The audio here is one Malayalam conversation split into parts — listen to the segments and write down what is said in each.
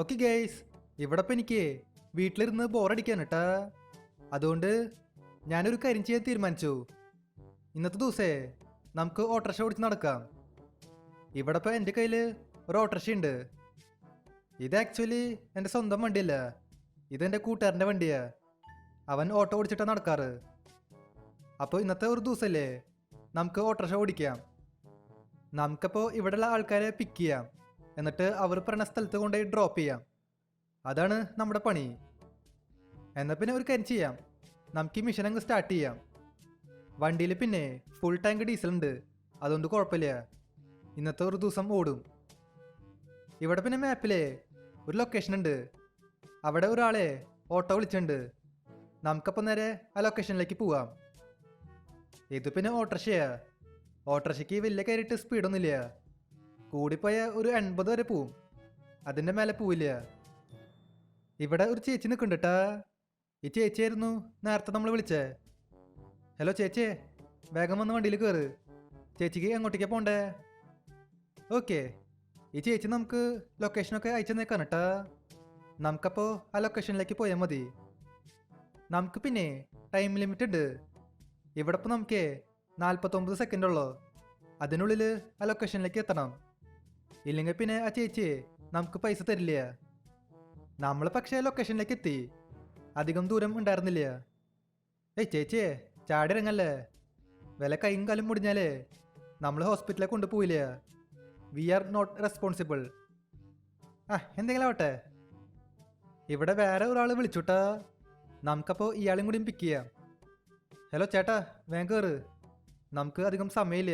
ഓക്കെ ഗൈസ്, ഇവിടെ ഇപ്പം എനിക്ക് വീട്ടിലിരുന്ന് ബോറടിക്കാൻ കേട്ടാ. അതുകൊണ്ട് ഞാനൊരു കാര്യം ചെയ്യാൻ തീരുമാനിച്ചു. ഇന്നത്തെ ദിവസേ നമുക്ക് ഓട്ടോറിക്ഷ ഓടിച്ച് നടക്കാം. ഇവിടെ ഇപ്പം എൻ്റെ കയ്യിൽ ഒരു ഓട്ടോറിക്ഷ ഉണ്ട്. ഇത് ആക്ച്വലി എൻ്റെ സ്വന്തം വണ്ടിയല്ല, ഇതെൻ്റെ കൂട്ടുകാരൻ്റെ വണ്ടിയാ. അവൻ ഓട്ടോ ഓടിച്ചിട്ടാണ് നടക്കാറ്. അപ്പോൾ ഇന്നത്തെ ഒരു ദിവസമല്ലേ, നമുക്ക് ഓട്ടോറിക്ഷ ഓടിക്കാം. നമുക്കപ്പോൾ ഇവിടെയുള്ള ആൾക്കാരെ പിക്ക് ചെയ്യാം, എന്നിട്ട് അവർ പറഞ്ഞ സ്ഥലത്ത് കൊണ്ടുപോയി ഡ്രോപ്പ് ചെയ്യാം. അതാണ് നമ്മുടെ പണി. എന്നാൽ പിന്നെ ഒരു കാര്യം ചെയ്യാം, നമുക്ക് ഈ മിഷൻ അങ്ങ് സ്റ്റാർട്ട് ചെയ്യാം. വണ്ടിയിൽ പിന്നെ ഫുൾ ടാങ്ക് ഡീസൽ ഉണ്ട്, അതുകൊണ്ട് കുഴപ്പമില്ല, ഇന്നത്തെ ഒരു ദിവസം ഓടും. ഇവിടെ പിന്നെ മാപ്പിലെ ഒരു ലൊക്കേഷൻ ഉണ്ട്, അവിടെ ഒരാളെ ഓട്ടോ വിളിച്ചിട്ടുണ്ട്. നമുക്കപ്പോൾ നേരെ ആ ലൊക്കേഷനിലേക്ക് പോവാം. ഇത് പിന്നെ ഓട്ടോറിക്ഷയാ. ഓട്ടോറിക്ഷയ്ക്ക് വലിയ കയറിയിട്ട് സ്പീഡൊന്നുമില്ല, കൂടിപ്പോയ ഒരു 80 വരെ പോവും, അതിൻ്റെ മേലെ പോവില്ല. ഇവിടെ ഒരു ചേച്ചി നിൽക്കുന്നുണ്ട് കേട്ടാ. ഈ ചേച്ചിയായിരുന്നു നേരത്തെ നമ്മൾ വിളിച്ചേ. ഹലോ ചേച്ചിയെ, വേഗം വന്ന് വണ്ടിയിൽ കയറ്. ചേച്ചിക്ക് എങ്ങോട്ടേക്കാണ് പോണ്ടേ? ഓക്കെ, ഈ ചേച്ചി നമുക്ക് ലൊക്കേഷനൊക്കെ അയച്ചു തന്നേക്കാണ് കേട്ടാ. നമുക്കപ്പോൾ ആ ലൊക്കേഷനിലേക്ക് പോയാൽ മതി. നമുക്ക് പിന്നെ ടൈം ലിമിറ്റ് ഉണ്ട്. ഇവിടെ ഇപ്പോൾ നമുക്ക് 49 സെക്കൻഡ് ഉള്ളൂ, അതിനുള്ളിൽ ആ ലൊക്കേഷനിലേക്ക് എത്തണം. ഇല്ലെങ്കിൽ പിന്നെ ആ ചേച്ചി നമുക്ക് പൈസ തരില്ല. നമ്മൾ പക്ഷേ ലൊക്കേഷനിലേക്ക് എത്തി, അധികം ദൂരം ഉണ്ടായിരുന്നില്ല. ഏയ് ചേച്ചിയെ, ചാടി ഇറങ്ങല്ലേ, വില കൈയും കാലും മുടിഞ്ഞാലേ നമ്മൾ ഹോസ്പിറ്റലിൽ കൊണ്ടുപോയില്ല. We are not responsible. എന്തെങ്കിലും ആവട്ടെ. ഇവിടെ വേറെ ഒരാൾ വിളിച്ചുട്ടാ, നമുക്കപ്പോൾ ഇയാളും കൂടിയും പിക്ക് ചെയ്യാം. ഹലോ ചേട്ടാ, വേഗം കയറ്, നമുക്ക് അധികം സമയമില്ല.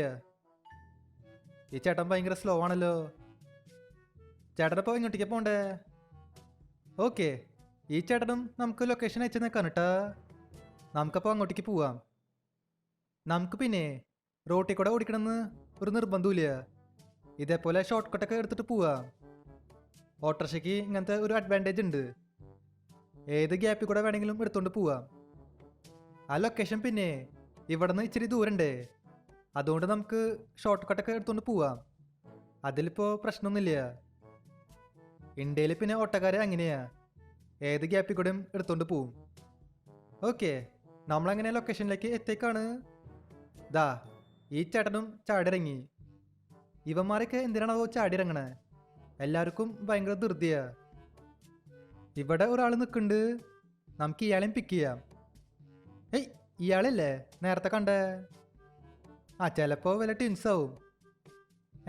ഈ ചേട്ടൻ ഭയങ്കര സ്ലോ ആണല്ലോ. ചേട്ടനപ്പോൾ ഇങ്ങോട്ടേക്ക് പോണ്ടേ? ഓക്കെ, ഈ ചേട്ടനും നമുക്ക് ലൊക്കേഷൻ അയച്ചു നിൽക്കാൻ കേട്ടാ. നമുക്കപ്പോൾ അങ്ങോട്ടേക്ക് പോവാം. നമുക്ക് പിന്നെ റോട്ടിൽ കൂടെ ഓടിക്കണമെന്ന് ഒരു നിർബന്ധമില്ല, ഇതേപോലെ ഷോർട്ട് കട്ടൊക്കെ എടുത്തിട്ട് പോവാം. ഓട്ടോറിക്ഷയ്ക്ക് ഇങ്ങനത്തെ ഒരു അഡ്വാൻറ്റേജ് ഉണ്ട്, ഏത് ഗ്യാപ്പിൽ കൂടെ വേണമെങ്കിലും എടുത്തുകൊണ്ട് പോവാം. ആ ലൊക്കേഷൻ പിന്നെ ഇവിടെ നിന്ന് ഇച്ചിരി ദൂരണ്ടേ, അതുകൊണ്ട് നമുക്ക് ഷോർട്ട് കട്ടൊക്കെ എടുത്തുകൊണ്ട് പോവാം. അതിലിപ്പോൾ പ്രശ്നമൊന്നുമില്ല. ഇന്ത്യയിൽ പിന്നെ ഓട്ടോക്കാരെ അങ്ങനെയാ, ഏത് ഗ്യാപ്പിൽ കൂടെയും എടുത്തുകൊണ്ട് പോവും. ഓക്കെ, നമ്മളങ്ങനെ ലൊക്കേഷനിലേക്ക് എത്തേക്കാണ്. ദാ ഈ ചേട്ടനും ചാടിറങ്ങി. ഇവന്മാരൊക്കെ എന്തിനാണോ ചാടിയിറങ്ങണേ? എല്ലാവർക്കും ഭയങ്കര ധൃതിയാ. ഇവിടെ ഒരാൾ നിൽക്കുന്നുണ്ട്, നമുക്ക് ഇയാളെയും പിക്ക് ചെയ്യാം. ഏയ്, ഇയാളല്ലേ നേരത്തെ കണ്ടേ? ചിലപ്പോൾ വല്ല ട്വിൻസ് ആവും.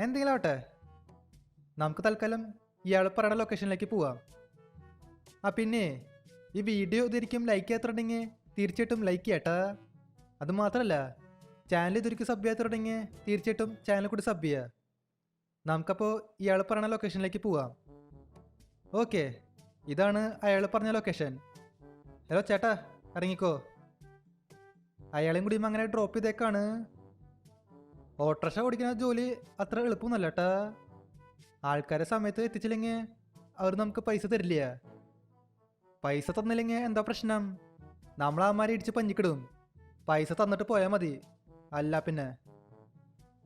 എന്തെങ്കിലും ആവട്ടെ, നമുക്ക് തൽക്കാലം ഇയാൾ പറയുന്ന ലൊക്കേഷനിലേക്ക് പോവാം. പിന്നെ ഈ വീഡിയോ ഇതൊരിക്കും ലൈക്ക് ചെയ്യാത്തുണ്ടെങ്കിൽ തീർച്ചയായിട്ടും ലൈക്ക് ചെയ്യട്ടാ. അതുമാത്രമല്ല, ചാനൽ ഇതൊരിക്കും സബ് ചെയ്യാത്തുണ്ടെങ്കിൽ തീർച്ചയായിട്ടും ചാനൽ കൂടി സബ് ചെയ്യുക. നമുക്കപ്പോൾ ഇയാൾ പറയുന്ന ലൊക്കേഷനിലേക്ക് പോവാം. ഓക്കെ, ഇതാണ് അയാൾ പറഞ്ഞ ലൊക്കേഷൻ. ഹലോ ചേട്ടാ, ഇറങ്ങിക്കോ. അയാളെയും കൂടി അങ്ങനെ ഡ്രോപ്പ് ചെയ്തേക്കാണ്. ഓട്ടോറിക്ഷ ഓടിക്കുന്ന ജോലി അത്ര എളുപ്പമൊന്നുമല്ല കേട്ടാ. ആൾക്കാരെ സമയത്ത് എത്തിച്ചില്ലെങ്കിൽ അവർ നമുക്ക് പൈസ തരില്ല. പൈസ തന്നില്ലെങ്കിൽ എന്താ പ്രശ്നം? നമ്മൾ ആമാരെ ഇടിച്ച് പഞ്ഞിക്കിടും. പൈസ തന്നിട്ട് പോയാൽ മതി, അല്ല പിന്നെ.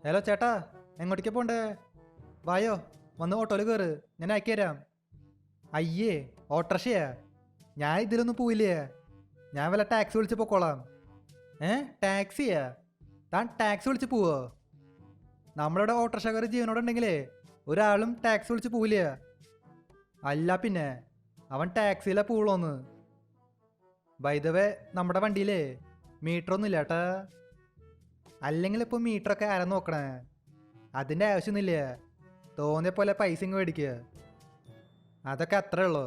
ഹലോ ചേട്ടാ, എങ്ങോട്ടേക്കാ പോണ്ടേ? വായോ, വന്ന് ഓട്ടോയിൽ കയറ്, ഞാൻ അയക്കി തരാം. അയ്യേ, ഓട്ടോറിക്ഷയാ? ഞാൻ ഇതിലൊന്നും പോയില്ലേ, ഞാൻ വല്ല ടാക്സി വിളിച്ച് പൊക്കോളാം. ടാക്സിയാ? താൻ ടാക്സി വിളിച്ച് പോവോ? നമ്മളിവിടെ ഓട്ടോറിക്ഷക്കാർ ജീവനോടെ ഉണ്ടെങ്കിലേ ഒരാളും ടാക്സി വിളിച്ച് പോവില്ല. അല്ല പിന്നെ, അവൻ ടാക്സിയിലെ പോവുള്ളൂന്ന്. ബൈ ദ വേ, നമ്മുടെ വണ്ടിയിലേ മീറ്ററൊന്നും ഇല്ല കേട്ടാ. അല്ലെങ്കിൽ ഇപ്പോൾ മീറ്ററൊക്കെ ആരാ നോക്കണേ? അതിൻ്റെ ആവശ്യമൊന്നുമില്ല, തോന്നിയ പോലെ പൈസ ഇങ്ങ് മേടിക്കുക, അതൊക്കെ അത്രേ ഉള്ളൂ.